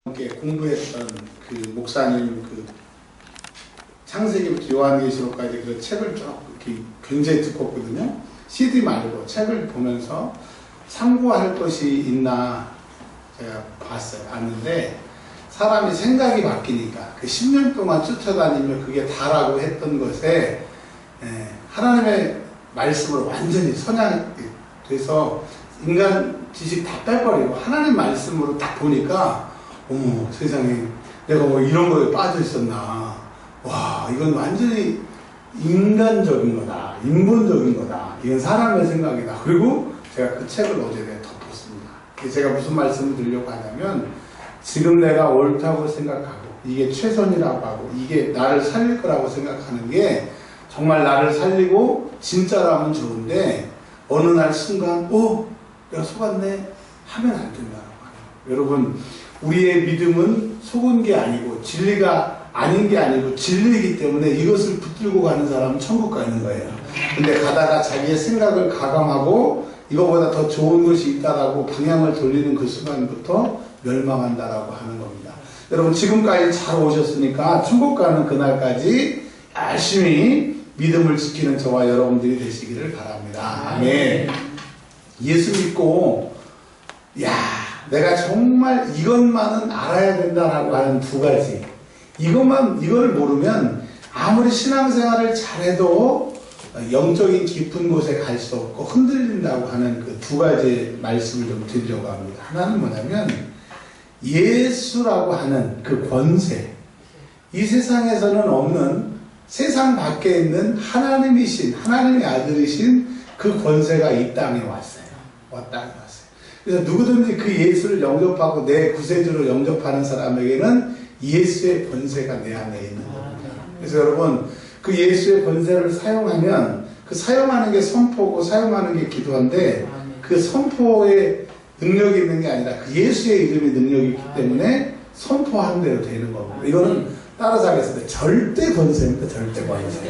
함께 공부했던 그 목사님 그 창세기부터 요한계시록까지 그 책을 쭉 이렇게 굉장히 두껍거든요. CD 말고 책을 보면서 참고할 것이 있나 제가 봤는데 사람이 생각이 바뀌니까 그 10년 동안 쫓아다니며 그게 다라고 했던 것에 하나님의 말씀으로 완전히 선양이 돼서 인간 지식 다 빼버리고 하나님 말씀으로 딱 보니까 어머 세상에 내가 뭐 이런 거에 빠져 있었나. 와 이건 완전히 인간적인 거다. 인본적인 거다. 이건 사람의 생각이다. 그리고 제가 그 책을 어제 덮었습니다. 제가 무슨 말씀을 드리려고 하냐면 지금 내가 옳다고 생각하고 이게 최선이라고 하고 이게 나를 살릴 거라고 생각하는 게 정말 나를 살리고 진짜라면 좋은데 어느 날 순간 내가 속았네 하면 안 된다고 하요. 여러분 우리의 믿음은 속은 게 아니고 진리가 아닌 게 아니고 진리이기 때문에 이것을 붙들고 가는 사람은 천국 가는 거예요. 근데 가다가 자기의 생각을 가감하고 이거보다 더 좋은 것이 있다라고 방향을 돌리는 그 순간부터 멸망한다라고 하는 겁니다. 여러분 지금까지 잘 오셨으니까 천국 가는 그날까지 열심히 믿음을 지키는 저와 여러분들이 되시기를 바랍니다. 아멘. 예수 믿고 내가 정말 이것만은 알아야 된다라고 하는 두 가지. 이걸 모르면 아무리 신앙생활을 잘해도 영적인 깊은 곳에 갈 수 없고 흔들린다고 하는 그 두 가지 말씀을 좀 드리려고 합니다. 하나는 뭐냐면 예수라고 하는 그 권세, 이 세상에서는 없는 세상 밖에 있는 하나님이신 하나님의 아들이신 그 권세가 이 땅에 왔어요. 그래서 누구든지 그 예수를 영접하고 내 구세주로 영접하는 사람에게는 예수의 권세가 내 안에 있는 겁니다. 그래서 여러분 그 예수의 권세를 사용하면 그 사용하는 게 선포고 사용하는 게 기도한데 그 선포에 능력이 있는 게 아니라 그 예수의 이름이 능력이 있기 때문에 선포하는 대로 되는 겁니다. 이거는 따라서 하겠습니다. 절대 권세입니다. 절대 권세.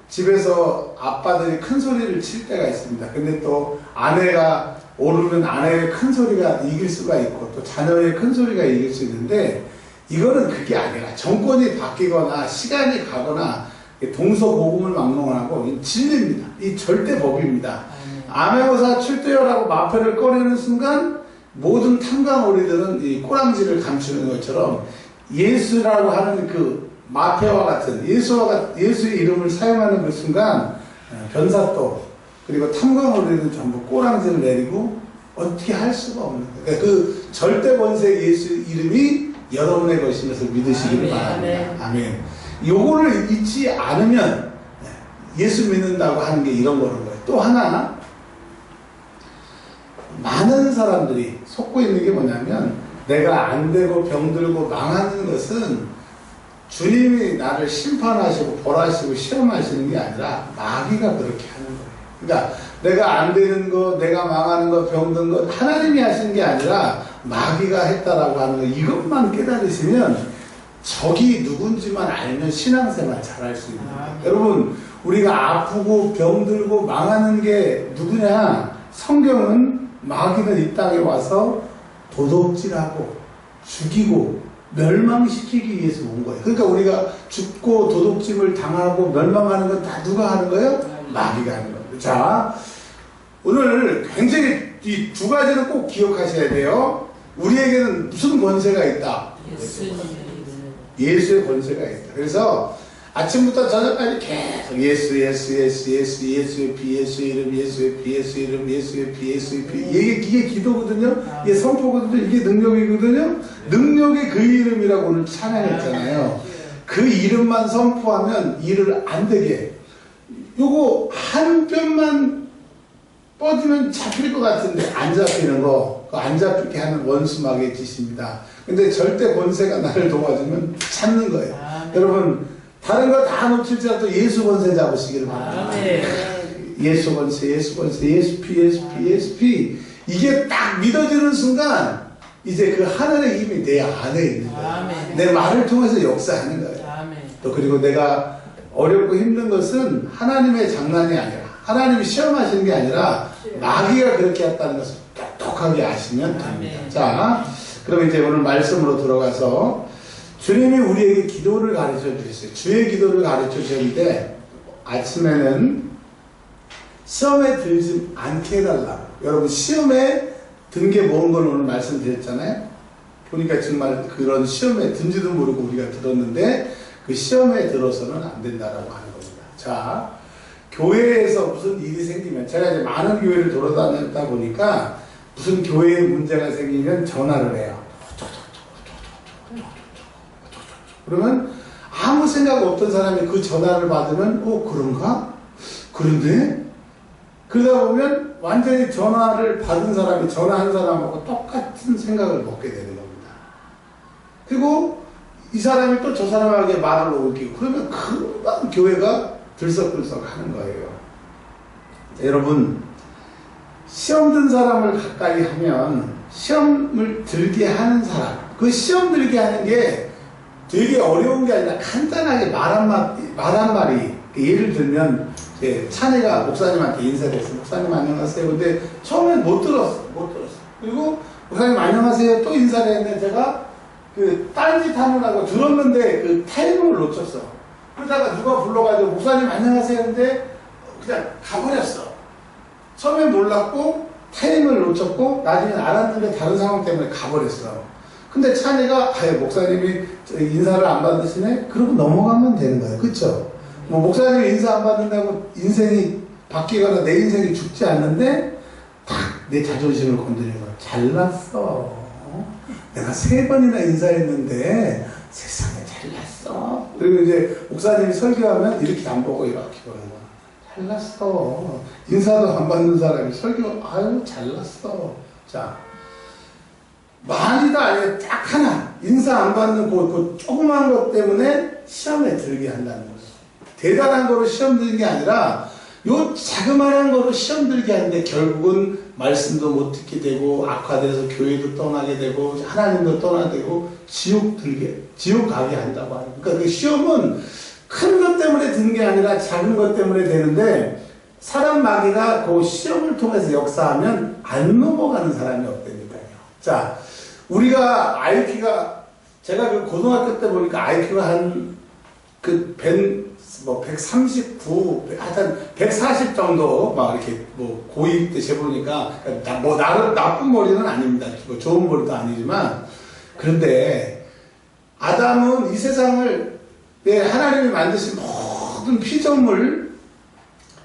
집에서 아빠들이 큰 소리를 칠 때가 있습니다. 근데 또 아내가 오르면 아내의 큰 소리가 이길 수가 있고 또 자녀의 큰 소리가 이길 수 있는데 이거는 그게 아니라 정권이 바뀌거나 시간이 가거나 동서고금을 막론하고 이 진리입니다. 이 절대 법입니다. 암행어사 출두여라고 마패를 꺼내는 순간 모든 탐관오리들은 이 꼬랑지를 감추는 것처럼 예수라고 하는 그 마패와 같은 예수의 이름을 사용하는 그 순간 변사또 그리고 탐관오리는 전부 꼬랑지를 내리고 어떻게 할 수가 없는 거예요. 그러니까 그 절대 권세 예수 이름이 여러분의 것인 것을 믿으시기를 바랍니다. 아멘. 요거를 잊지 않으면 예수 믿는다고 하는 게 이런 거는 거예요. 또 하나 많은 사람들이 속고 있는 게 뭐냐면 내가 안 되고 병들고 망하는 것은 주님이 나를 심판하시고 벌하시고 시험하시는 게 아니라 마귀가 그렇게 하는 거예요. 그러니까 내가 안 되는 거, 내가 망하는 거, 병든 거 하나님이 하신 게 아니라 마귀가 했다라고 하는 거 이것만 깨달으시면 적이 누군지만 알면 신앙생활 잘할 수 있는 거예요. 여러분 우리가 아프고 병들고 망하는 게 누구냐? 성경은 마귀는 이 땅에 와서 도둑질하고 죽이고 멸망시키기 위해서 온 거예요. 그러니까 우리가 죽고 도둑질을 당하고 멸망하는 건 다 누가 하는 거예요? 마귀가 하는 거예요. 자, 오늘 굉장히 이 두 가지를 꼭 기억하셔야 돼요. 우리에게는 무슨 권세가 있다? 예수의 권세가 있다. 그래서 아침부터 저녁까지 계속 예수의 피, 예수의 이름, 예수의 피, 예수의 이름, 예수의 피, 예수의 피. 이게 기도거든요. 이게 선포거든요. 이게 능력이거든요. 능력의 그 이름이라고 오늘 찬양했잖아요. 그 이름만 선포하면 일을 안 되게. 요거 한 뼘만 뻗으면 잡힐 것 같은데 안 잡히는 거, 그 안 잡히게 하는 원수마귀의 짓입니다. 근데 절대 권세가 나를 도와주면 찾는 거예요. 여러분 다른 거 다 놓칠지라도 예수 권세 잡으시기를 바랍니다. 예수 권세, 예수 권세, 예수 피. 이게 딱 믿어지는 순간 이제 그 하늘의 힘이 내 안에 있는 거예요. 내 말을 통해서 역사하는 거예요. 또 그리고 내가 어렵고 힘든 것은 하나님의 장난이 아니라 하나님이 시험하시는 게 아니라 마귀가 그렇게 했다는 것을 똑똑 정확하게 아시면 됩니다. 자, 그럼 이제 오늘 말씀으로 들어가서 주님이 우리에게 기도를 가르쳐 주셨어요. 주의 기도를 가르쳐 주셨는데 아침에는 시험에 들지 않게 해달라고. 여러분 시험에 든 게 뭔 걸 오늘 말씀드렸잖아요. 보니까 정말 그런 시험에 든지도 모르고 우리가 들었는데 그 시험에 들어서는 안 된다라고 하는 겁니다. 자, 교회에서 무슨 일이 생기면 제가 이제 많은 교회를 돌아다녔다 보니까 무슨 교회에 문제가 생기면 전화를 해요. 그러면 아무 생각 없던 사람이 그 전화를 받으면 그런가? 그런데? 그러다 보면 완전히 전화를 받은 사람이 전화한 사람하고 똑같은 생각을 먹게 되는 겁니다. 그리고 이 사람이 또 저 사람에게 말을 옮기고 그러면 금방 교회가 들썩들썩 하는 거예요. 여러분 시험 든 사람을 가까이 하면 시험을 들게 하는 사람, 그 시험 들게 하는 게 되게 어려운 게 아니라 간단하게 말 한마디. 예를 들면 찬이가 목사님한테 인사를 했어. 목사님 안녕하세요. 근데 처음엔 못 들었어. 그리고 목사님 안녕하세요 또 인사를 했는데 제가 그 딴짓 하느라고 들었는데 그 타이밍을 놓쳤어. 그러다가 누가 불러가지고 목사님 안녕하세요 했는데 그냥 가버렸어. 처음엔 몰랐고 타이밍을 놓쳤고 나중에 알았는데 다른 상황 때문에 가버렸어. 근데 찬이가 목사님이 인사를 안 받으시네? 그러고 넘어가면 되는 거예요. 그쵸? 뭐 목사님이 인사 안 받는다고 인생이 바뀌거나 내 인생이 죽지 않는데 딱 내 자존심을 건드리는 거야. 잘났어. 내가 3번이나 인사했는데 세상에 잘났어. 그리고 이제 목사님이 설교하면 이렇게 안 보고 이렇게 보는 거야. 잘났어. 인사도 안 받는 사람이 설교 아유 잘났어. 자, 많이다 아니라 딱 하나 인사 안 받는 그 조그만 것 때문에 시험에 들게 한다는 거죠. 대단한 거로 시험 들는 게 아니라 요 자그마한 거로 시험 들게 하는데 결국은 말씀도 못 듣게 되고 악화돼서 교회도 떠나게 되고 하나님도 떠나게 되고 지옥 가게 한다고 하는. 그러니까 그 시험은 큰 것 때문에 드는 게 아니라 작은 것 때문에 되는데 사람 마귀가 그 시험을 통해서 역사하면 안 넘어가는 사람이 없다니까요. 자, 우리가 IQ가 제가 그 고등학교 때 보니까 IQ가 한 139, 하여튼 140 정도, 막 이렇게, 고2 때 재보니까, 나쁜 머리는 아닙니다. 좋은 머리도 아니지만, 그런데, 아담은 이 세상을, 하나님이 만드신 모든 피조물,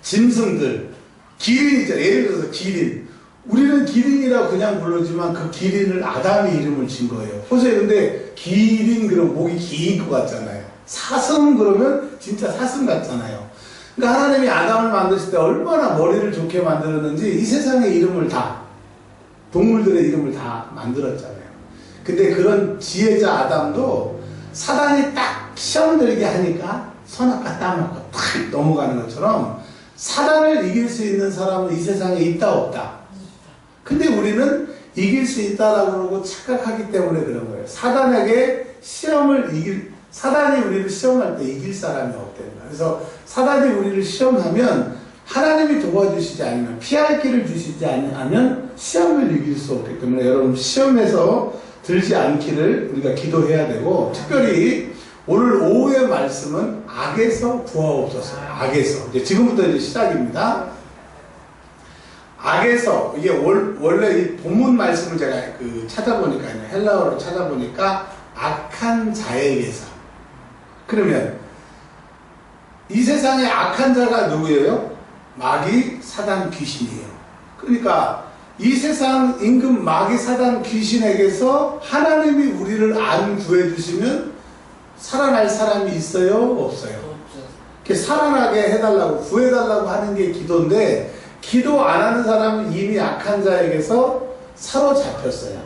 짐승들, 기린이죠. 예를 들어서 기린. 우리는 기린이라고 그냥 부르지만 그 기린을 아담이 이름을 진 거예요. 보세요. 근데 기린 그러면 목이 긴 것 같잖아요. 사슴 그러면 진짜 사슴 같잖아요. 그러니까 하나님이 아담을 만드실 때 얼마나 머리를 좋게 만들었는지 이 세상의 이름을 다, 동물들의 이름을 다 만들었잖아요. 근데 그런 지혜자 아담도 사단이 딱 시험 들게 하니까 선악과 따먹고 탁 넘어가는 것처럼 사단을 이길 수 있는 사람은 이 세상에 있다 없다. 근데 우리는 이길 수 있다라고 그러고 착각하기 때문에 그런 거예요. 사단이 우리를 시험할 때 이길 사람이 없답니다. 그래서 사단이 우리를 시험하면 하나님이 도와주시지 않으면 피할 길을 주시지 않으면 시험을 이길 수 없기 때문에 여러분 시험에서 들지 않기를 우리가 기도해야 되고 특별히 오늘 오후의 말씀은 악에서 구하옵소서. 악에서. 이제 지금부터 이제 시작입니다. 악에서 이게 원래 이 본문 말씀을 제가 찾아보니까요. 헬라어로 찾아보니까 악한 자에게서. 그러면 이 세상에 악한 자가 누구예요? 마귀, 사단, 귀신이에요. 그러니까 이 세상 임금 마귀, 사단, 귀신에게서 하나님이 우리를 안 구해주시면 살아날 사람이 있어요? 없어요? 이렇게 살아나게 해달라고 구해달라고 하는 게 기도인데 기도 안 하는 사람은 이미 악한 자에게서 사로잡혔어요.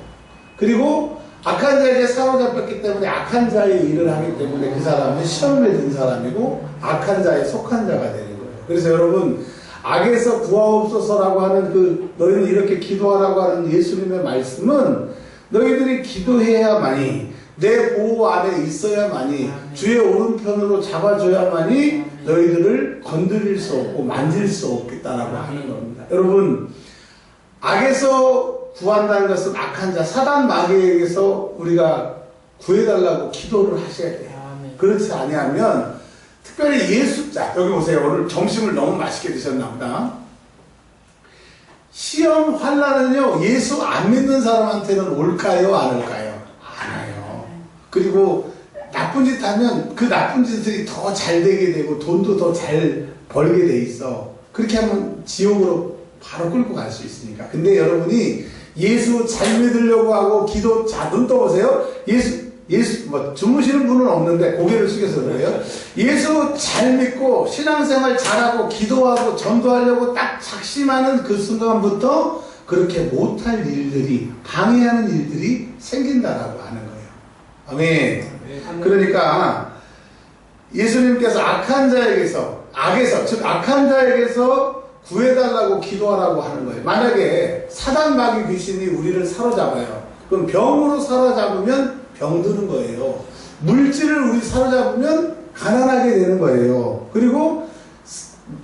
그리고 악한 자에게 사로잡혔기 때문에 악한 자의 일을 하기 때문에 그 사람은 시험에 든 사람이고 악한 자에 속한 자가 되는 거예요. 그래서 여러분 악에서 구하옵소서라고 하는 너희는 이렇게 기도하라고 하는 예수님의 말씀은 너희들이 기도해야만이 내 보호 아래 있어야만이 주의 오른편으로 잡아줘야만이 너희들을 건드릴 수 없고 만질 수 없겠다라고 하는 겁니다. 여러분 악에서 구한다는 것은 악한 자, 사단 마귀에게서 우리가 구해달라고 기도를 하셔야 돼요. 그렇지 아니하면 특별히 자 여기 보세요. 오늘 점심을 너무 맛있게 드셨나 보다. 시험 환난은요 예수 안 믿는 사람한테는 올까요 안 올까요? 안 와요. 그리고 나쁜 짓 하면 그 나쁜 짓들이 더 잘 되게 되고 돈도 더 잘 벌게 돼 있어. 그렇게 하면 지옥으로 바로 끌고 갈 수 있으니까. 근데 여러분이 예수 잘 믿으려고 하고 기도, 자, 눈 떠보세요. 주무시는 분은 없는데 고개를 숙여서 그래요. 예수 잘 믿고 신앙생활 잘하고 기도하고 전도하려고 딱 작심하는 그 순간부터 그렇게 못할 일들이, 방해하는 일들이 생긴다라고 하는 거예요. 아멘. 그러니까 예수님께서 악한 자에게서 구해달라고 기도하라고 하는 거예요. 만약에 사단 마귀 귀신이 우리를 사로잡아요. 그럼 병으로 사로잡으면 병드는 거예요. 물질을 우리 사로잡으면 가난하게 되는 거예요. 그리고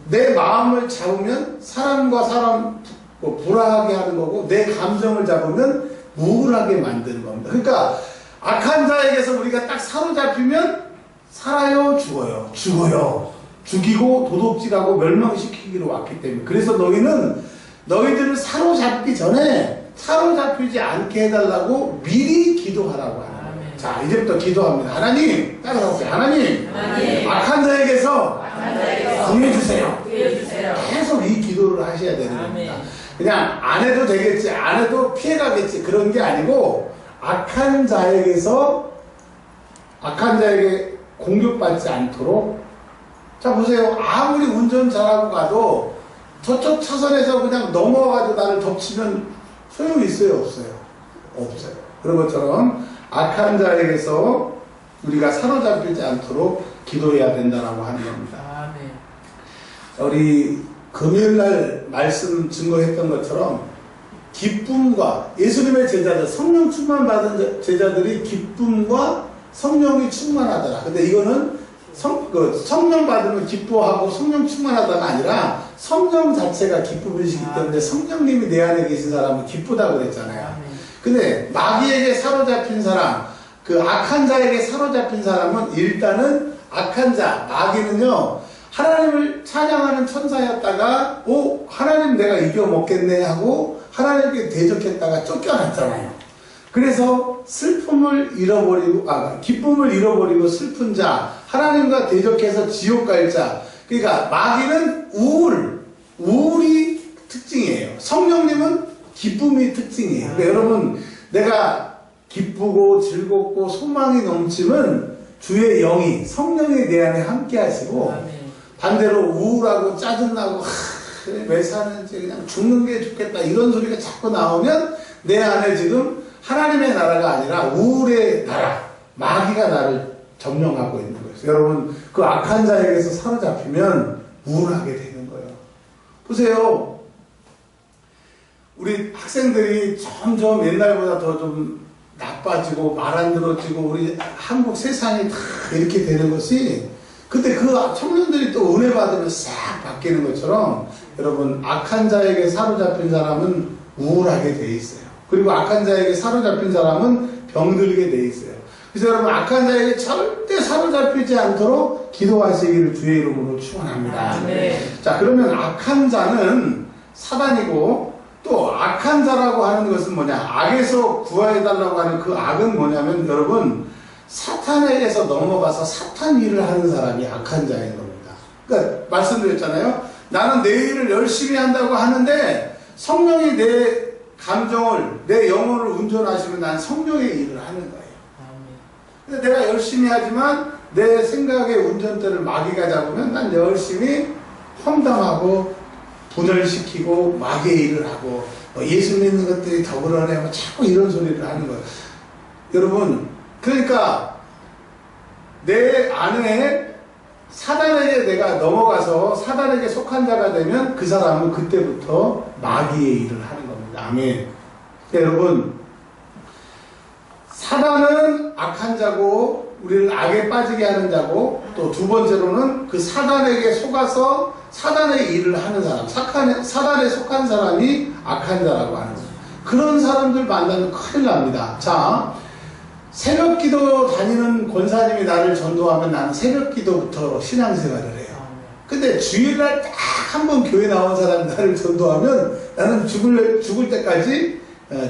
내 마음을 잡으면 사람과 사람 불화하게 하는 거고, 내 감정을 잡으면 우울하게 만드는 겁니다. 그러니까 악한 자에게서 우리가 딱 사로잡히면 살아요, 죽어요. 죽이고 도둑질하고 멸망시키기로 왔기 때문에. 그래서 너희들을 사로잡기 전에 사로잡히지 않게 해달라고 미리 기도하라고 하는 거예요. 자, 이제부터 기도합니다. 하나님, 따라하세요. 하나님, 악한 자에게서 구해주세요. 계속 이 기도를 하셔야 되는 겁니다. 그냥 안 해도 되겠지, 안 해도 피해가겠지, 그런 게 아니고, 악한 자에게 공격받지 않도록. 자, 보세요. 아무리 운전 잘하고 가도 저쪽 차선에서 그냥 넘어가도 나를 덮치면 소용이 있어요, 없어요? 없어요. 그런 것처럼 악한 자에게서 우리가 사로잡히지 않도록 기도해야 된다라고 하는 겁니다. 우리 금요일날 말씀 증거했던 것처럼 기쁨과 예수님의 제자들, 성령 충만 받은 제자들이 기쁨과 성령이 충만하더라. 근데 이거는 성령 받으면 기뻐하고 성령 충만하다가 아니라 성령 자체가 기쁨이시기 때문에 성령님이 내 안에 계신 사람은 기쁘다고 그랬잖아요. 근데 마귀에게 사로잡힌 사람, 그 악한 자에게 사로잡힌 사람은 일단은 악한 자, 마귀는요, 하나님을 찬양하는 천사였다가 하나님 내가 이겨먹겠네 하고 하나님께 대적했다가 쫓겨났잖아요. 그래서 기쁨을 잃어버리고 슬픈 자, 하나님과 대적해서 지옥 갈 자. 그러니까 마귀는 우울이 특징이에요. 성령님은 기쁨이 특징이에요. 그러니까 여러분, 내가 기쁘고 즐겁고 소망이 넘치면 주의 영이, 성령이 내 안에 함께 하시고, 반대로 우울하고 짜증나고 왜 사는지 그냥 죽는 게 좋겠다 이런 소리가 자꾸 나오면 내 안에 지금 하나님의 나라가 아니라 우울의 나라, 마귀가 나를 점령하고 있는 거예요. 여러분, 그 악한 자에게서 사로잡히면 우울하게 되는 거예요. 보세요. 우리 학생들이 점점 옛날보다 더 좀 나빠지고 말 안 들어지고 우리 한국 세상이 다 이렇게 되는 것이, 근데 그 청년들이 또 은혜 받으면 싹 바뀌는 것처럼 여러분, 악한 자에게 사로잡힌 사람은 우울하게 돼 있어요. 그리고 악한 자에게 사로잡힌 사람은 병들게 돼 있어요. 그래서 여러분, 악한 자에게 절대 사로잡히지 않도록 기도하시기를 주의 이름으로 축원합니다. 자, 그러면 악한 자는 사단이고, 또 악한 자라고 하는 것은 뭐냐? 악에서 구해달라고 하는 그 악은 뭐냐면 여러분, 사탄에게서 넘어가서 사탄 일을 하는 사람이 악한 자인 겁니다. 그러니까 말씀드렸잖아요. 나는 내 일을 열심히 한다고 하는데 성령이 내 감정을, 내 영혼을 운전하시면 난 성령의 일을 하는 거예요. 근데 내가 열심히 하지만 내 생각의 운전대를 마귀가 잡으면 난 열심히 험담하고 분열시키고 마귀의 일을 하고 예수 믿는 것들이 더 그러네 뭐 자꾸 이런 소리를 하는 거예요. 여러분, 그러니까 내 안에 사단에게 내가 넘어가서 사단에게 속한 자가 되면 그 사람은 그때부터 마귀의 일을 하는 겁니다. 아멘. 여러분, 사단은 악한 자고 우리를 악에 빠지게 하는 자고, 또 두 번째로는 그 사단에게 속아서 사단의 일을 하는 사람, 사단에 속한 사람이 악한 자라고 하는 거예요. 그런 사람들 만나면 큰일 납니다. 자, 새벽 기도 다니는 권사님이 나를 전도하면 나는 새벽 기도부터 신앙생활을 해요. 근데 주일날 딱 한 번 교회 나온 사람이 나를 전도하면 나는 죽을 때까지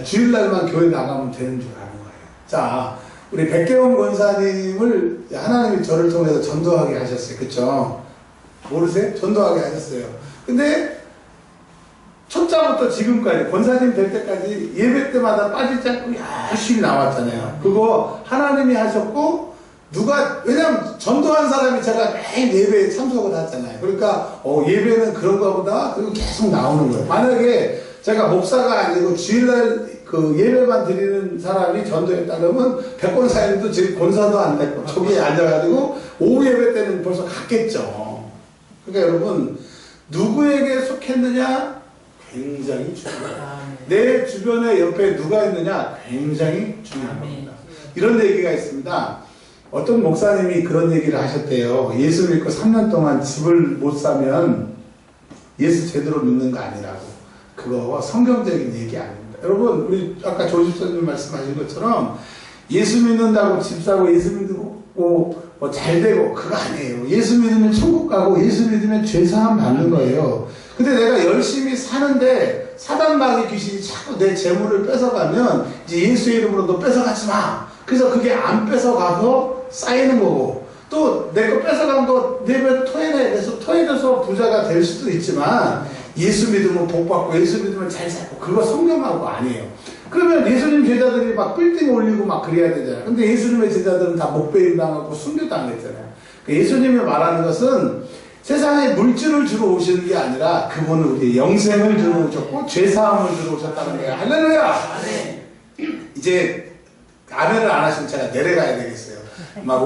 주일날만 교회 나가면 되는 줄 아는 거예요. 자, 우리 백계원 권사님을 하나님이 저를 통해서 전도하게 하셨어요. 그쵸? 모르세요? 전도하게 하셨어요. 근데 초짜부터 지금까지 권사님 될 때까지 예배 때마다 빠지지 않고 열심히 나왔잖아요. 그거 하나님이 하셨고 왜냐면 전도한 사람이 제가 매일 예배에 참석을 하잖아요. 그러니까 예배는 그런가 보다. 그리고 계속 나오는 거예요. 만약에 제가 목사가 아니고 주일날 그 예배만 드리는 사람이 전도했다 그러면 백권사님도 지금 권사도 안 됐고 저기에 앉아가지고 오후 예배 때는 벌써 갔겠죠. 그러니까 여러분 누구에게 속했느냐 굉장히 중요해요. 내 주변에 옆에 누가 있느냐 굉장히 중요한 겁니다. 이런 얘기가 있습니다. 어떤 목사님이 그런 얘기를 하셨대요. 예수 믿고 3년 동안 집을 못 사면 예수 제대로 믿는 거 아니라고. 그거 성경적인 얘기 아닙니다. 여러분 우리 아까 조집사님 말씀하신 것처럼 예수 믿는다고 집 사고 예수 믿고 뭐 잘 되고 그거 아니에요. 예수 믿으면 천국 가고 예수 믿으면 죄사함 받는 거예요. 근데 내가 열심히 사는데 사단 마귀 귀신이 자꾸 내 재물을 뺏어가면 이제 예수의 이름으로 너 뺏어가지 마. 그래서 그게 안 뺏어가서 쌓이는 거고 또 내 거 뺏어간 거 내면 토해내서 토해져서 부자가 될 수도 있지만 예수 믿으면 복 받고 예수 믿으면 잘 살고 그거 성경하고 아니에요. 그러면 예수님 제자들이 막 빌딩 올리고 막 그래야 되잖아요. 근데 예수님의 제자들은 다 목배임 당하고 순교당했잖아요. 그러니까 예수님이 말하는 것은 세상에 물질을 주러 오시는 게 아니라 그분은 우리의 영생을 주러 오셨고 죄사함을 주러 오셨다는 거예요. 할렐루야! 이제 아멘을 안 하시면 제가 내려가야 되겠어요. 막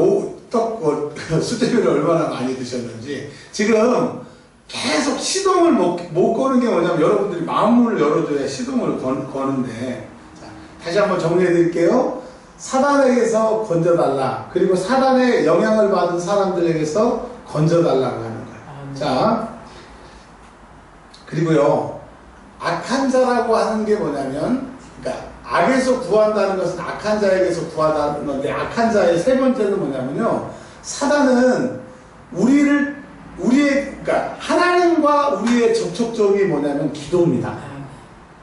수제비를 얼마나 많이 드셨는지. 지금 계속 시동을 못 거는 게 뭐냐면 여러분들이 마음문을 열어줘야 시동을 거는데. 자, 다시 한번 정리해 드릴게요. 사단에게서 건져달라. 그리고 사단의 영향을 받은 사람들에게서 건져달라고 하는 거예요. 자, 그리고요, 악한 자라고 하는 게 뭐냐면, 그러니까 악에서 구한다는 것은 악한 자에게서 구한다는 건데, 악한 자의 세 번째는 뭐냐면요, 사단은 그러니까 하나님과 우리의 접촉점이 뭐냐면 기도입니다.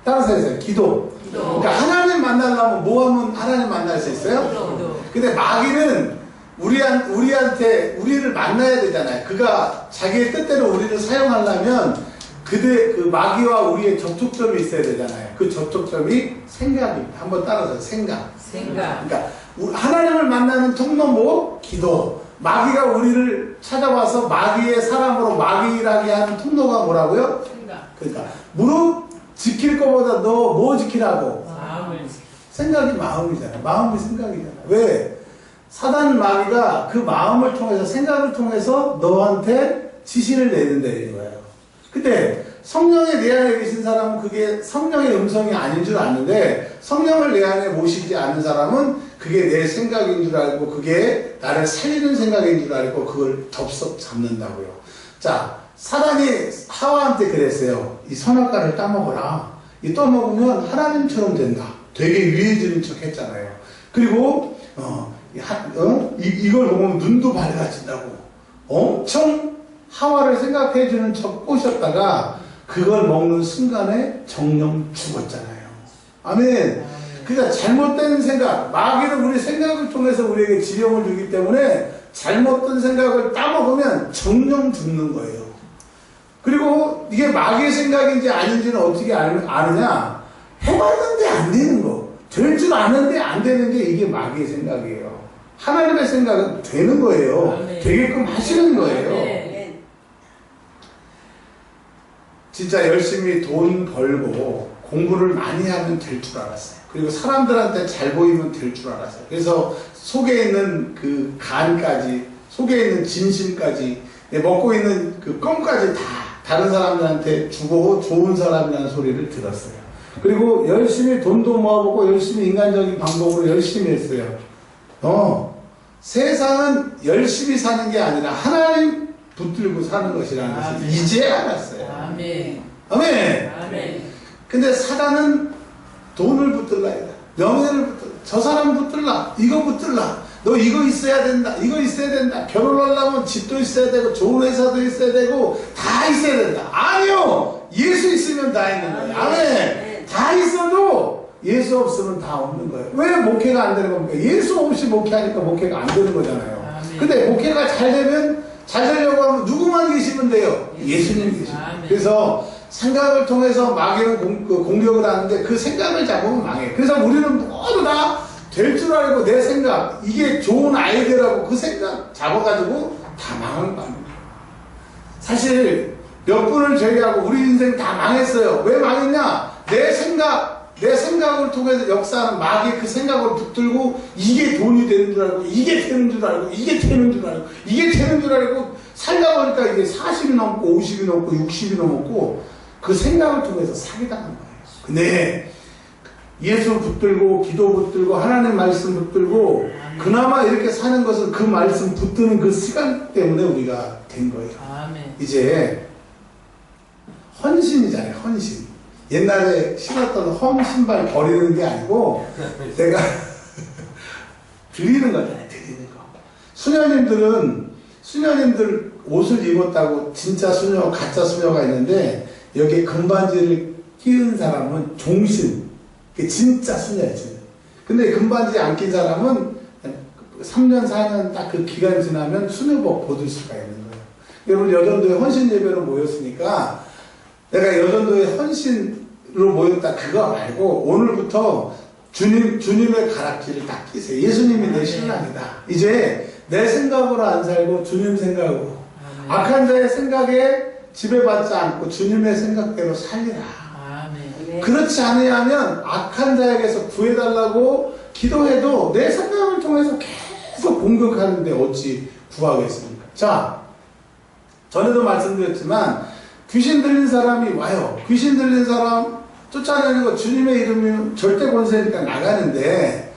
따라서 해주세요. 기도. 그러니까 하나님 만나려면 뭐 하면 하나님 만날 수 있어요? 근데 마귀는 우리한테 우리를 만나야 되잖아요. 그가 자기의 뜻대로 우리를 사용하려면 그 마귀와 우리의 접촉점이 있어야 되잖아요. 그 접촉점이 생각입니다. 한번 따라서 생각. 그러니까 하나님을 만나는 통로 뭐? 기도. 마귀가 우리를 찾아와서 마귀의 사람으로 마귀일하게 하는 통로가 뭐라고요? 생각. 그러니까 무릎 지킬 것보다 너 뭐 지키라고? 마음을. 생각이 마음이잖아. 마음이 생각이잖아. 왜? 사단 마귀가 그 마음을 통해서 생각을 통해서 너한테 지시를 내는데 이거예요. 근데 성령의 내 안에 계신 사람은 그게 성령의 음성이 아닌 줄 아는데 성령을 내 안에 모시지 않는 사람은 그게 내 생각인 줄 알고 그게 나를 살리는 생각인 줄 알고 그걸 덥석 잡는다고요. 자, 사단이 하와한테 그랬어요. 이 선악과를 따먹어라. 이 따먹으면 하나님처럼 된다. 되게 유해지는 척 했잖아요. 그리고 이걸 보면 눈도 밝아진다고 엄청 하와를 생각해주는 척 꼬셨다가 그걸 먹는 순간에 정령 죽었잖아요. 아멘. 그러니까 잘못된 생각, 마귀는 우리 생각을 통해서 우리에게 지령을 주기 때문에 잘못된 생각을 따먹으면 정령 죽는 거예요. 그리고 이게 마귀의 생각인지 아닌지는 어떻게 아느냐? 해봤는데 안 되는 거. 될 줄 아는데 안 되는 게 이게 마귀의 생각이에요. 하나님의 생각은 되는 거예요. 되게끔 하시는 거예요. 진짜 열심히 돈 벌고 공부를 많이 하면 될 줄 알았어요. 그리고 사람들한테 잘 보이면 될 줄 알았어요. 그래서 속에 있는 그 간까지, 속에 있는 진심까지, 먹고 있는 그 껌까지 다 다른 사람들한테 주고 좋은 사람이라는 소리를 들었어요. 그리고 열심히 돈도 모아보고 열심히 인간적인 방법으로 열심히 했어요. 세상은 열심히 사는 게 아니라 하나님 붙들고 사는 것이라는 것을 이제 알았어요. 아멘. 아멘. 아멘. 근데 사단은 돈을 붙들라, 명예를 붙들라, 저 사람 붙들라, 이거 붙들라, 너 이거 있어야 된다, 이거 있어야 된다, 결혼하려면 집도 있어야 되고 좋은 회사도 있어야 되고 다 있어야 된다. 아니요, 예수 있으면 다 있는 거예요. 아멘. 다 있어도 예수 없으면 다 없는 거예요. 왜 목회가 안 되는 겁니까? 예수 없이 목회하니까 목회가 안 되는 거잖아요. 근데 목회가 잘 되면, 잘 되려고 하면 누구만 계시면 돼요? 예수님 계시면. 그래서 생각을 통해서 마귀는 공격을 하는데 그 생각을 잡으면 망해. 그래서 우리는 모두 다 될 줄 알고 내 생각, 이게 좋은 아이디어라고 그 생각 잡아가지고 다 망한 거 아닙니까? 사실 몇 분을 제외하고 우리 인생 다 망했어요. 왜 망했냐? 내 생각을 통해서 역사하는 마귀의 그 생각을 붙들고 이게 돈이 되는 줄 알고 이게 되는 줄 알고 이게 되는 줄 알고 이게 되는 줄 알고 살다 보니까 이게 40이 넘고 50이 넘고 60이 넘었고 그 생각을 통해서 사기당한 거예요. 근데 예수 붙들고 기도 붙들고 하나님 말씀 붙들고 그나마 이렇게 사는 것은 그 말씀 붙드는 그 시간 때문에 우리가 된 거예요. 이제 헌신이잖아요. 헌신. 옛날에 신었던 험 신발 버리는 게 아니고 내가 드리는 거잖아요. 드리는 거. 수녀님들 옷을 입었다고 진짜 수녀 가짜 수녀가 있는데 여기에 금반지를 끼운 사람은 종신, 진짜 수녀예요. 근데 금반지 안 낀 사람은 3년 4년 딱 그 기간 지나면 수녀복 받을 수가 있는 거예요. 여러분 여전도에 헌신 예배로 모였으니까 내가 여전도에 헌신으로 모였다 그거 말고 오늘부터 주님의 가락지를 딱 끼세요. 예수님이 내 신랑이다. 이제 내 생각으로 안 살고 주님 생각으로. 악한 자의 생각에 지배받지 않고 주님의 생각대로 살리라. 그렇지 않으면 악한 자에게서 구해달라고 기도해도 내 생각을 통해서 계속 공격하는데 어찌 구하겠습니까? 자, 전에도 말씀드렸지만 귀신 들린 사람이 와요. 귀신 들린 사람 쫓아내는 거 주님의 이름이면 절대 권세니까 나가는데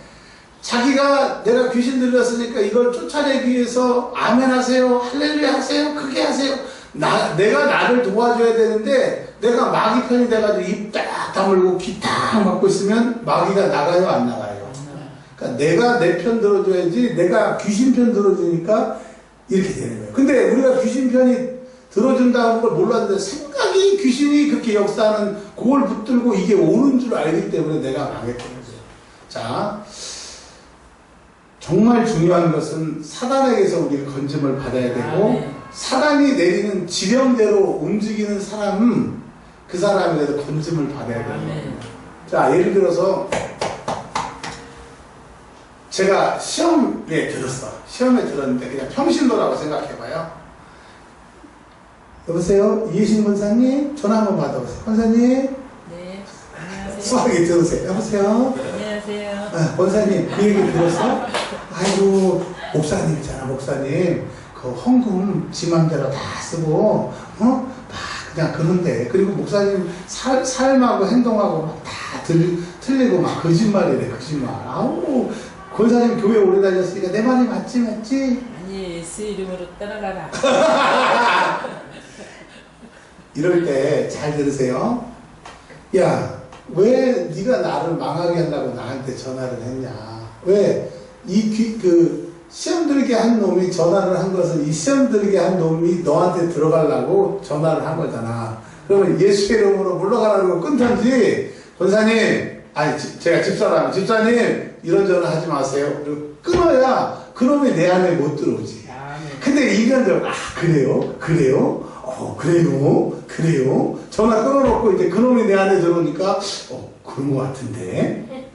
자기가 내가 귀신 들렸으니까 이걸 쫓아내기 위해서 아멘 하세요, 할렐루야 하세요, 크게 하세요. 내가 나를 도와줘야 되는데 내가 마귀 편이 돼가지고 입 딱 다물고 귀 딱 막고 있으면 마귀가 나가요, 안 나가요? 그러니까 내가 내 편 들어줘야지 내가 귀신 편 들어주니까 이렇게 되는 거예요. 근데 우리가 귀신 편이 들어준다는 걸 몰랐는데 생각이 귀신이 그렇게 역사하는 그걸 붙들고 이게 옳은 줄 알기 때문에 내가 망했다는 거예요. 자, 정말 중요한 것은 사단에게서 우리가 건짐을 받아야 되고 사단이 내리는 지령대로 움직이는 사람은 그 사람에 대해서 건짐을 받아야 돼요. 자, 예를 들어서 제가 시험에 들었는데 그냥 평신도라고 생각해봐요. 여보세요? 이혜신 권사님? 전화 한번 받아보세요. 권사님? 네, 안녕하세요. 수학이 들으세요. 여보세요? 안녕하세요. 권사님, 그 얘기 들었어? 아이고, 목사님이잖아, 목사님. 그 헌금 지 맘대로 다 쓰고, 막 그냥 그런데. 그리고 목사님 삶하고 행동하고 막 다 틀리고 막 거짓말이래, 거짓말. 아우, 권사님 교회 오래 다녔으니까 내 말이 맞지? 아니, 예수 이름으로 따라가라. 이럴 때 잘 들으세요. 야, 왜 네가 나를 망하게 하려고 나한테 전화를 했냐? 왜 시험 들게 한 놈이 전화를 한 것은 이 시험 들게 한 놈이 너한테 들어가려고 전화를 한 거잖아. 그러면 예수 이름으로 물러가라고 끊던지, 권사님, 아니, 제가 집사님, 이런 전화 하지 마세요. 그리고 끊어야 그놈이 내 안에 못 들어오지. 근데 인간적으로, 그래요? 그래요? 전화 끊어놓고 이제 그놈이 내 안에 들어오니까, 그런 것 같은데?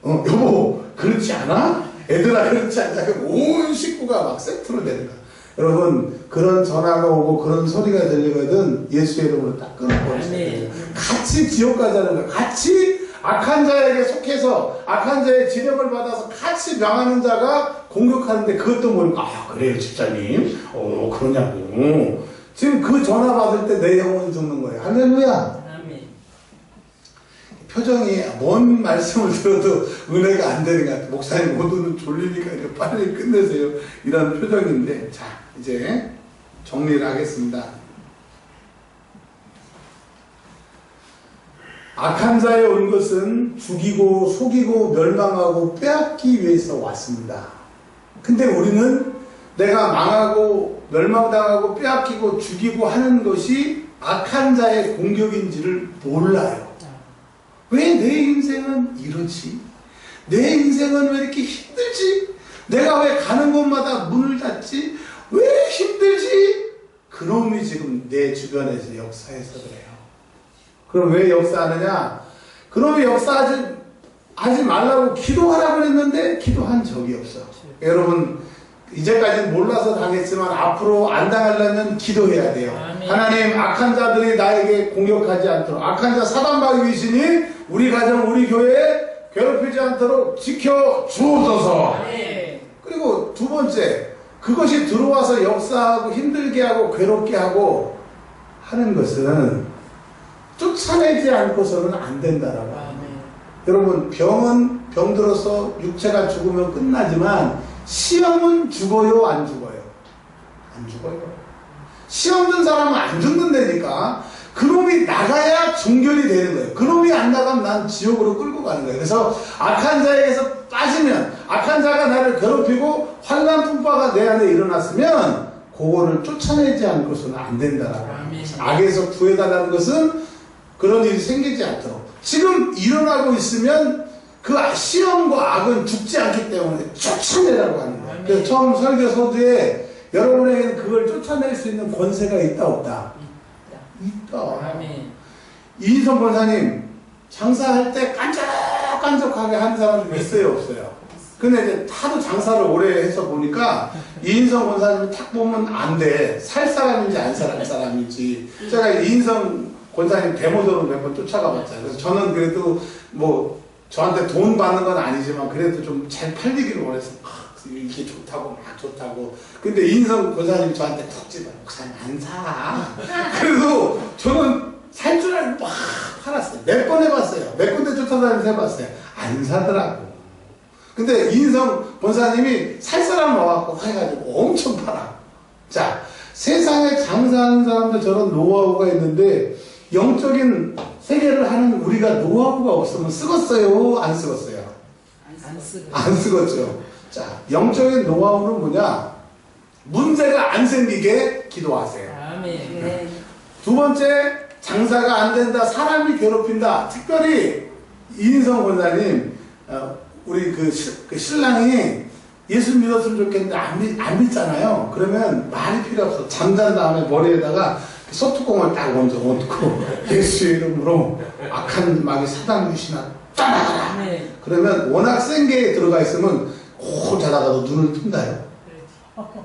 여보, 그렇지 않아? 애들아, 그렇지 않냐? 온 식구가 막 세트로 되는 거야. 여러분, 그런 전화가 오고 그런 소리가 들리거든 예수 이름으로 딱 끊어버리셔야 돼요. 같이 지옥 가자는 거야. 같이 악한 자에게 속해서 악한 자의 지령을 받아서 같이 명하는 자가 공격하는데 그것도 모르고, 그래요, 집사님? 그러냐고. 지금 그 전화 받을 때 내 영혼이 죽는 거예요. 할렐루야. 표정이 뭔 말씀을 들어도 은혜가 안 되는 것 같아요. 목사님 모두는 졸리니까 이제 빨리 끝내세요. 이런 표정인데, 자, 이제 정리를 하겠습니다. 악한 자에 온 것은 죽이고 속이고 멸망하고 빼앗기 위해서 왔습니다. 근데 우리는 내가 망하고 멸망당하고 빼앗기고 죽이고 하는 것이 악한 자의 공격인지를 몰라요. 왜 내 인생은 이러지? 내 인생은 왜 이렇게 힘들지? 내가 왜 가는 곳마다 문을 닫지? 왜 힘들지? 그놈이 지금 내 주변에서 역사해서 그래요. 그럼 왜 역사하느냐? 그놈이 역사하지 말라고 기도하라고 했는데 기도한 적이 없어. 여러분 이제까지는 몰라서 당했지만 앞으로 안 당하려면 기도해야 돼요. 아멘. 하나님, 악한 자들이 나에게 공격하지 않도록, 악한 자 사단마귀 귀신이 우리 가정 우리 교회에 괴롭히지 않도록 지켜 주옵소서. 그리고 두 번째, 그것이 들어와서 역사하고 힘들게 하고 괴롭게 하고 하는 것은 쫓아내지 않고서는 안 된다라고. 여러분, 병은 병들어서 육체가 죽으면 끝나지만 시험은 죽어요, 안 죽어요? 안 죽어요. 시험 든 사람은 안 죽는다니까. 그놈이 나가야 종결이 되는 거예요. 그놈이 안 나가면 난 지옥으로 끌고 가는 거예요. 그래서 악한 자에게서 빠지면, 악한 자가 나를 괴롭히고 환난 풍파가 내 안에 일어났으면 그거를 쫓아내지 않고서는 안 된다라고. 악에서 구해달라는 것은 그런 일이 생기지 않도록. 지금 일어나고 있으면 그 시험과 악은 죽지 않기 때문에 쫓아내라고 하는 거예요. 그래서 처음 설교 서두에 여러분에게는 그걸 쫓아낼 수 있는 권세가 있다 없다? 있다. 이인성 권사님 장사할 때 깐족깐족하게 하는 사람들 있어요 없어요? 근데 이제 하도 장사를 오래 해서 보니까 이인성 권사님 딱 보면 안 돼. 살 사람인지 안 살 사람인지. 제가 이인성 권사님 데모도로 몇 번 쫓아가 봤잖아요. 그래서 저는 그래도 뭐 저한테 돈 받는 건 아니지만 그래도 좀 잘 팔리기를 원해서 이게 좋다고 막 좋다고. 근데 이인성 권사님이 저한테 툭 집어요. 목사님 안 사. 그래도 저는 살 줄 알고 막 팔았어요. 몇 번 해봤어요. 몇 군데 쫓아다니면서 해봤어요. 안 사더라고. 근데 이인성 권사님이 살 사람 와갖고 해가지고 엄청 팔아. 자, 세상에 장사하는 사람들 저런 노하우가 있는데 영적인 세계를 하는 우리가 노하우가 없으면 쓰겠어요? 안 쓰겠어요? 안 쓰겠죠. 자, 영적인 노하우는 뭐냐? 문제가 안 생기게 기도하세요. 아멘. 두 번째, 장사가 안 된다, 사람이 괴롭힌다. 특별히 이인성 권사님, 우리 그 신랑이 예수 믿었으면 좋겠는데 안 믿잖아요. 그러면 말이 필요 없어. 잠잔 다음에 머리에다가 소뚜껑을 딱 먼저 얹고 예수 이름으로 악한 마귀 사단 귀신아 떠나가라. 그러면 워낙 센 게 들어가 있으면 고 자다가도 눈을 뜬다요.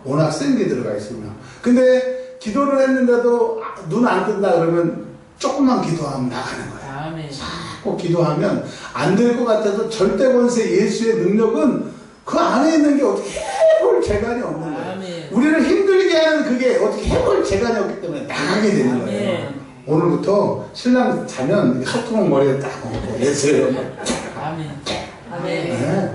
워낙 센 게 들어가 있으면. 근데 기도를 했는데도 눈 안 뜬다 그러면 조금만 기도하면 나가는 거야. 자꾸 기도하면 안 될 것 같아도 절대 권세 예수의 능력은 그 안에 있는 게 어떻게 해볼 재간이 없는 거예요. 우리를 힘들게 하는 그게 어떻게 해볼 재간이 없기 때문에 나가게 되는 거예요. 오늘부터 신랑 자면 소뚜껑 머리에 딱 얹고 예수의 이름으로. 네.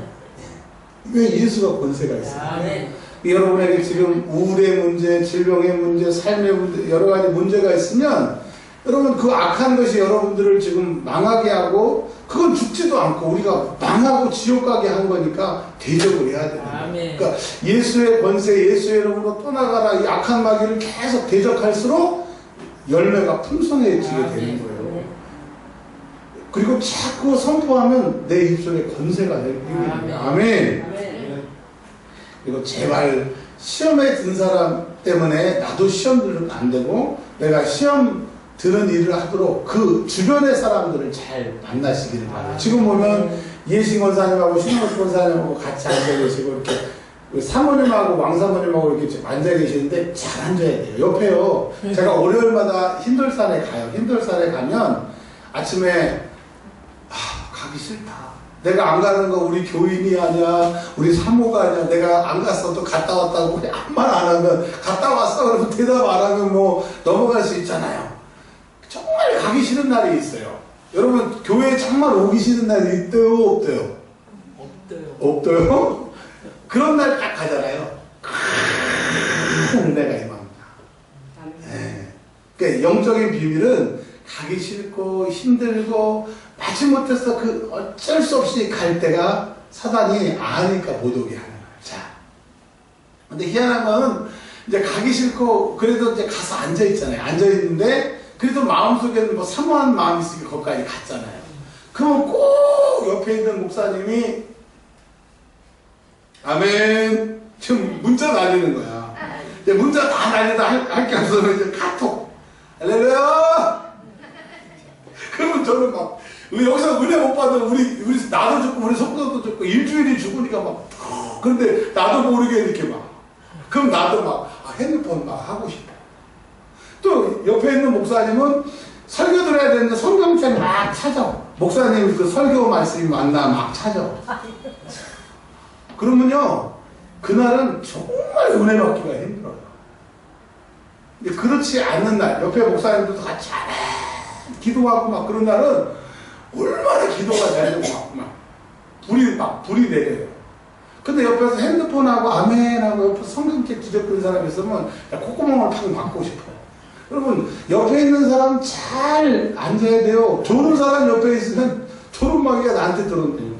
왜 예수가 권세가 있어요? 여러분에게 지금 우울의 문제, 질병의 문제, 삶의 문제, 여러 가지 문제가 있으면 여러분 그 악한 것이 여러분들을 지금 망하게 하고 그건 죽지도 않고 우리가 망하고 지옥 가게 한 거니까 대적을 해야 되는 거예요. 그러니까 예수의 권세, 예수의 이름으로 떠나가라 이 악한 마귀를 계속 대적할수록 열매가 풍성해지게 되는 거예요. 그리고 자꾸 선포하면 내 입술에 권세가 생깁니다. 아멘. 그리고 제발 시험에 든 사람 때문에 나도 시험 들으면 안 되고 내가 시험 드는 일을 하도록 그 주변의 사람들을 잘 만나시기를 바라요. 지금 보면 예신 권사님하고 신원수 권사님하고 같이 앉아 계시고 이렇게 사모님하고 왕사모님하고 이렇게 앉아 계시는데 잘 앉아야 돼요. 옆에요. 제가 월요일마다 흰돌산에 가요. 흰돌산에 가면 아침에 가기 싫다. 내가 안 가는 거 우리 교인이 아니야, 우리 사모가 아니야, 내가 안 갔어도 갔다 왔다고 아무 말 안 하면 갔다 왔어 그러면 대답 안 하면 뭐 넘어갈 수 있잖아요. 정말 가기 싫은 날이 있어요. 여러분 교회에 정말 오기 싫은 날이 있대요 없대요? 없대요? 그런 날 딱 가잖아요. 큰 은혜가 임합니다. 네. 그러니까 영적인 비밀은 가기 싫고 힘들고 마지못해서 그 어쩔 수 없이 갈 때가 사단이 아니까 못 오게 하는 거예요. 자, 근데 희한한 건 이제 가기 싫고 그래도 이제 가서 앉아 있잖아요. 앉아 있는데 그래도 마음속에는 뭐 사모한 마음이 있으니까 거기까지 갔잖아요. 그러면 꼭 옆에 있는 목사님이 아멘 지금 문자 날리는 거야. 이제 문자 다 날리다 할 게 없어서 이제 카톡 할렐루야. 그러면 저는 막 여기서 은혜 못 받는 우리 나도 죽고 우리 성도도 죽고 일주일이 죽으니까 막 그런데 나도 모르게 이렇게 막 그럼 나도 막 핸드폰 막 하고 싶어. 또 옆에 있는 목사님은 설교 들어야 되는데 성경책 막 찾아. 목사님 그 설교 말씀이 맞나 막 찾아. 그러면요 그날은 정말 은혜 받기가 힘들어요. 근데 그렇지 않는 날 옆에 목사님들도 같이 기도하고 막 그런 날은 얼마나 기도가 잘 되고 막 불이 내려요. 근데 옆에서 핸드폰하고 아멘하고 옆에서 성경책 뒤적거리는 사람이 있으면 콧구멍을 팍 막고 싶어요. 여러분 옆에 있는 사람 잘 앉아야 돼요. 졸은 사람 옆에 있으면 졸음마귀가 나한테 들어온대요.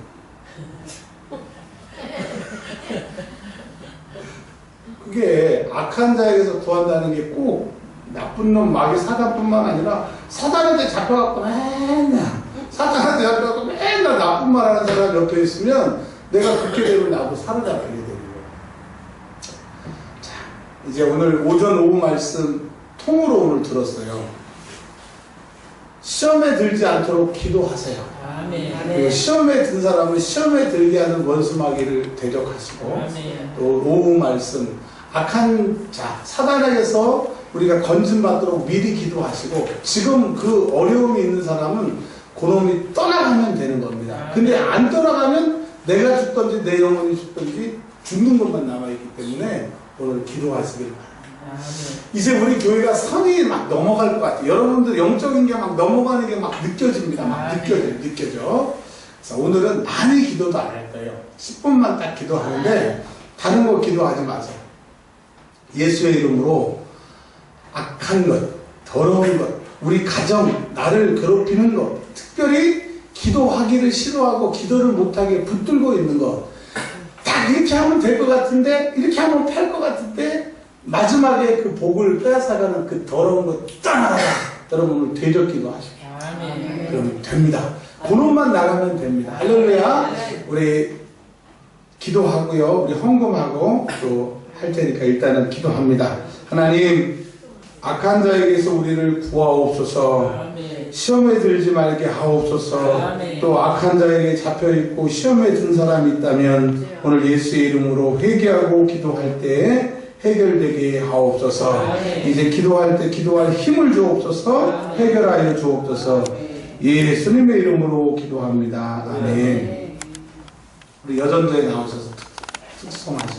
그게 악한 자에게서 구한다는 게 꼭 나쁜 놈 마귀 사단뿐만 아니라 사단한테 잡혀갖고 맨날 사단한테 잡혀갖고 맨날 나쁜 말하는 사람 옆에 있으면 내가 그렇게 되면 나도 사로잡히게 되는 거예요. 자, 이제 오늘 오전 오후 말씀 통으로 오늘 들었어요. 시험에 들지 않도록 기도하세요. 아멘. 시험에 든 사람은 시험에 들게 하는 원수 마귀를 대적하시고 아멘. 또 오후 말씀 악한 자 사단에게서 우리가 건진받도록 미리 기도하시고 지금 그 어려움이 있는 사람은 그놈이 떠나가면 되는 겁니다. 근데 안 떠나가면 내가 죽든지 내 영혼이 죽든지 죽는 것만 남아있기 때문에 오늘 기도하시길 바랍니다. 이제 우리 교회가 선이 막 넘어갈 것 같아요. 여러분들 영적인 게 막 넘어가는 게 막 느껴집니다. 막 느껴져. 그래서 오늘은 많이 기도도 안 할 거예요. 10분만 딱 기도하는데 다른 거 기도하지 마세요. 예수의 이름으로 악한 것, 더러운 것, 우리 가정, 나를 괴롭히는 것, 특별히 기도하기를 싫어하고 기도를 못하게 붙들고 있는 것, 딱 이렇게 하면 될 것 같은데, 이렇게 하면 팔 것 같은데, 마지막에 그 복을 빼앗아가는 그 더러운 것, 딱! 여러분 되적기도 하십시오. 아멘. 그럼 됩니다. 그놈만 나가면 됩니다. 할렐루야. 우리 기도하고요. 우리 헌금하고 또 할 테니까 일단은 기도합니다. 하나님, 악한 자에게서 우리를 구하옵소서. 아멘. 시험에 들지 말게 하옵소서. 아멘. 또 악한 자에게 잡혀있고 시험에 든 사람이 있다면 오늘 예수의 이름으로 회개하고 기도할 때 해결되게 하옵소서. 아멘. 이제 기도할 때 기도할 힘을 주옵소서. 아멘. 해결하여 주옵소서. 예수님의 이름으로 기도합니다. 아멘. 우리 여전도에 나오셔서 특송하시고